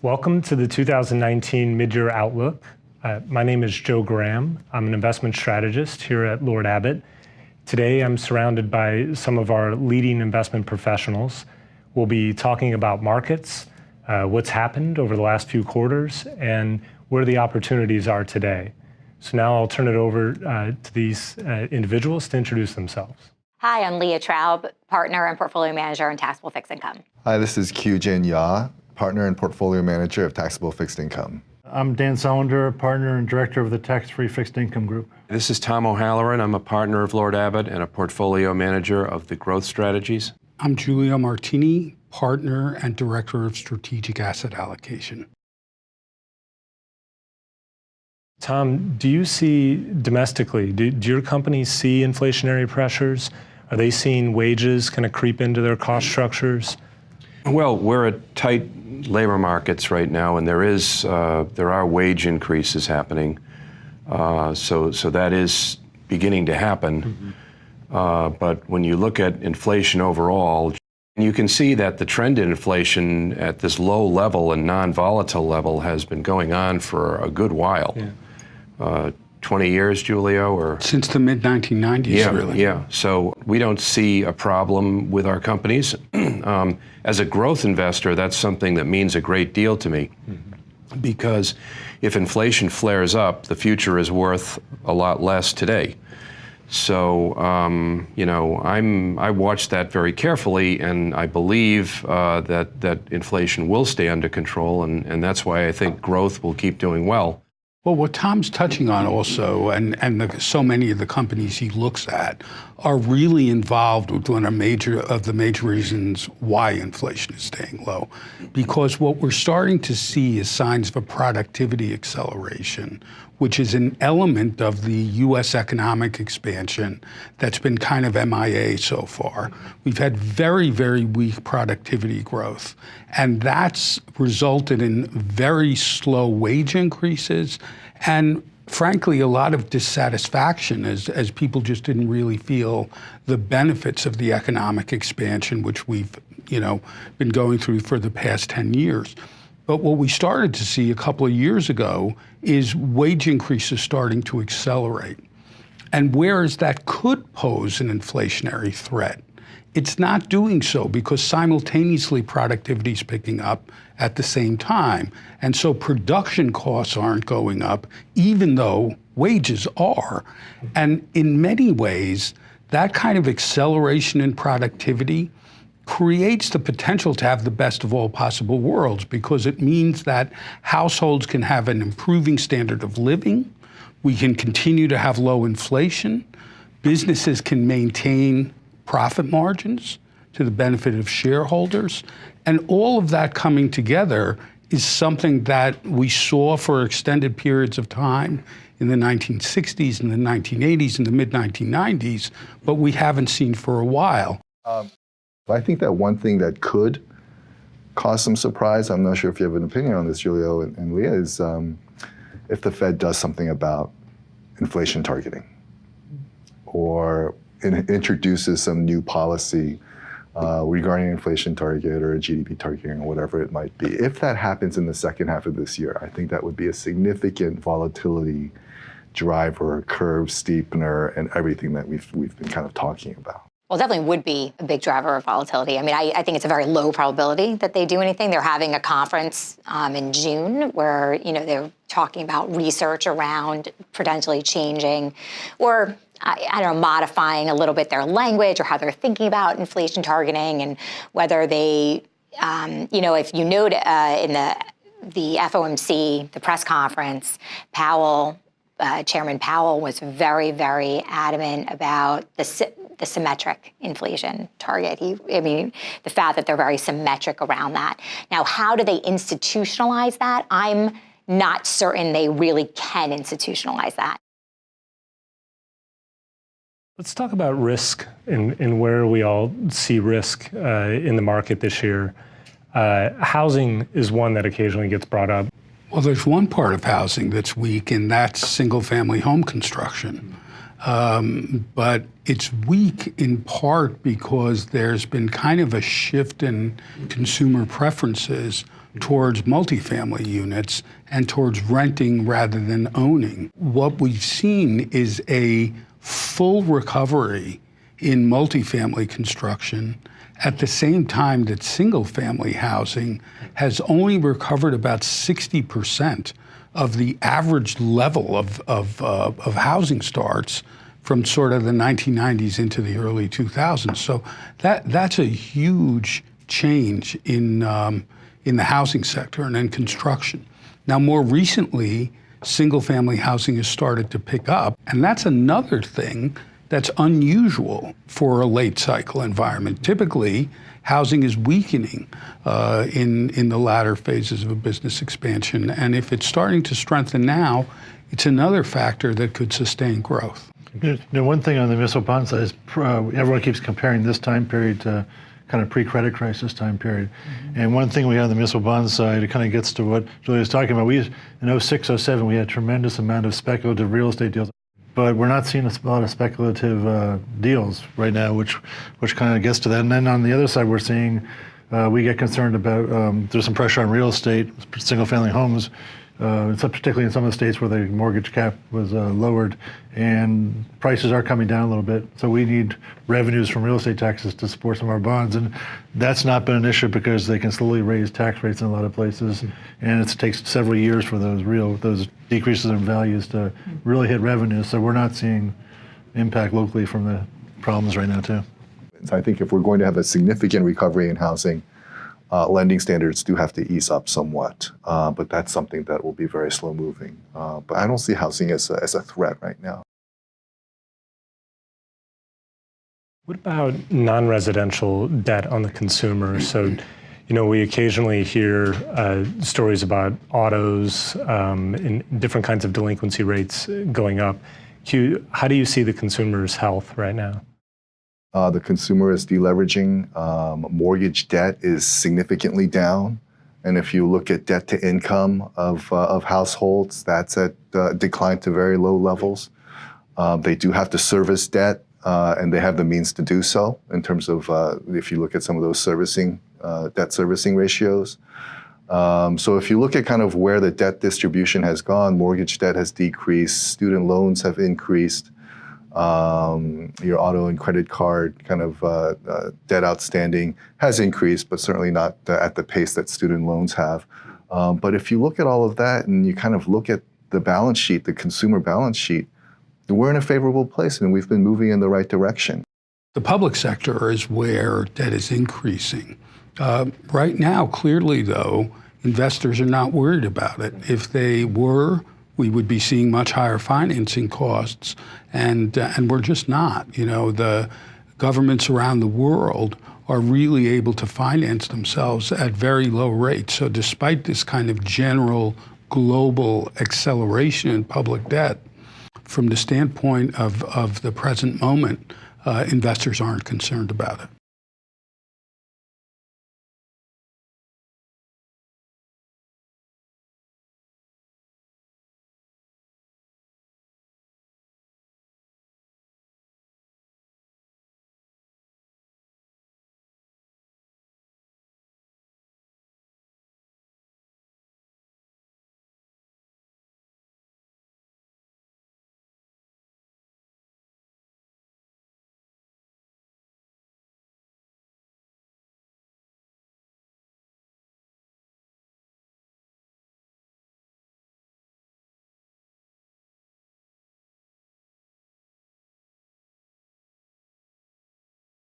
Welcome to the 2019 Midyear Outlook. My name is Joe Graham. I'm an investment strategist here at Lord Abbett. Today, I'm surrounded by some of our leading investment professionals. We'll be talking about markets, what's happened over the last few quarters, and where the opportunities are today. So now I'll turn it over to these individuals to introduce themselves. Hi, I'm Leah Traub, partner and portfolio manager in taxable fixed income. Hi, this is Q-Jin Ya, partner and portfolio manager of taxable fixed income. I'm Dan Sullender, partner and director of the tax-free fixed income group. This is Tom O'Halloran. I'm a partner of Lord Abbett and a portfolio manager of the growth strategies. I'm Giulio Martini, partner and director of strategic asset allocation. Tom, do you see domestically, do your companies see inflationary pressures? Are they seeing wages kind of creep into their cost structures? Well, we're at tight labor markets right now, and there are wage increases happening. So that is beginning to happen. But when you look at inflation overall, you can see that the trend in inflation at this low level and non-volatile level has been going on for a good while. Yeah. 20 years, Giulio? Or since the mid-1990s, really. Yeah, so we don't see a problem with our companies. As a growth investor, that's something that means a great deal to me. Because if inflation flares up, the future is worth a lot less today. So, I watch that very carefully, and I believe that inflation will stay under control, and that's why I think growth will keep doing well. Well, what Tom's touching on also, and so many of the companies he looks at, are really involved with one of the major reasons why inflation is staying low. Because what we're starting to see is signs of a productivity acceleration, which is an element of the U.S. economic expansion that's been kind of MIA so far. We've had very, very weak productivity growth, and that's resulted in very slow wage increases and, frankly, a lot of dissatisfaction as people just didn't really feel the benefits of the economic expansion, which we've been going through for the past 10 years. But what we started to see a couple of years ago is wage increases starting to accelerate. And whereas that could pose an inflationary threat, it's not doing so because simultaneously productivity is picking up at the same time. And so production costs aren't going up, even though wages are. And in many ways, that kind of acceleration in productivity creates the potential to have the best of all possible worlds, because it means that households can have an improving standard of living, we can continue to have low inflation, businesses can maintain profit margins to the benefit of shareholders, and all of that coming together is something that we saw for extended periods of time in the 1960s and the 1980s and the mid-1990s, but we haven't seen for a while. I think that one thing that could cause some surprise, I'm not sure if you have an opinion on this, Giulio and Leah, is if the Fed does something about inflation targeting or introduces some new policy regarding inflation target or a GDP targeting or whatever it might be. If that happens in the second half of this year, I think that would be a significant volatility driver, curve steepener, and everything that we've been kind of talking about. Well, definitely would be a big driver of volatility. I mean, I think it's a very low probability that they do anything. They're having a conference in June where, they're talking about research around potentially changing or, I don't know, modifying a little bit their language or how they're thinking about inflation targeting, and whether they, if you note in the FOMC, the press conference, Chairman Powell was very, very adamant about the symmetric inflation target. The fact that they're very symmetric around that. Now, how do they institutionalize that? I'm not certain they really can institutionalize that. Let's talk about risk and where we all see risk in the market this year. Housing is one that occasionally gets brought up. Well, there's one part of housing that's weak, and that's single-family home construction. But it's weak in part because there's been kind of a shift in consumer preferences towards multifamily units and towards renting rather than owning. What we've seen is a full recovery in multifamily construction at the same time that single-family housing has only recovered about 60% of the average level of housing starts from sort of the 1990s into the early 2000s. So that's a huge change in the housing sector and in construction. Now, more recently, single-family housing has started to pick up, and that's another thing that's unusual for a late cycle environment. Typically, housing is weakening in the latter phases of a business expansion, and if it's starting to strengthen now, it's another factor that could sustain growth. One thing on the municipal bond side is everyone keeps comparing this time period to kind of pre-credit crisis time period. And one thing we have on the municipal bond side, it kind of gets to what Julia was talking about. In 06, 07, we had a tremendous amount of speculative real estate deals, but we're not seeing a lot of speculative deals right now, which kind of gets to that. And then on the other side, we're seeing, we get concerned about, there's some pressure on real estate, single family homes, particularly in some of the states where the mortgage cap was lowered, and prices are coming down a little bit. So we need revenues from real estate taxes to support some of our bonds, and that's not been an issue because they can slowly raise tax rates in a lot of places, and it takes several years for those decreases in values to really hit revenues. So we're not seeing impact locally from the problems right now too. I think if we're going to have a significant recovery in housing, lending standards do have to ease up somewhat, but that's something that will be very slow moving. But I don't see housing as a threat right now. What about non-residential debt on the consumer? So, we occasionally hear stories about autos and different kinds of delinquency rates going up. How do you see the consumer's health right now? The consumer is deleveraging. Mortgage debt is significantly down. And if you look at debt to income of households, that's at decline to very low levels. They do have to service debt, and they have the means to do so in terms of if you look at some of those debt servicing ratios. So if you look at kind of where the debt distribution has gone, mortgage debt has decreased, student loans have increased. Your auto and credit card kind of debt outstanding has increased, but certainly not at the pace that student loans have. But if you look at all of that and you kind of look at the balance sheet, the consumer balance sheet, we're in a favorable place and we've been moving in the right direction. The public sector is where debt is increasing. Right now, clearly though, investors are not worried about it. If they were, we would be seeing much higher financing costs, and we're just not. The governments around the world are really able to finance themselves at very low rates. So despite this kind of general global acceleration in public debt, from the standpoint of the present moment, investors aren't concerned about it.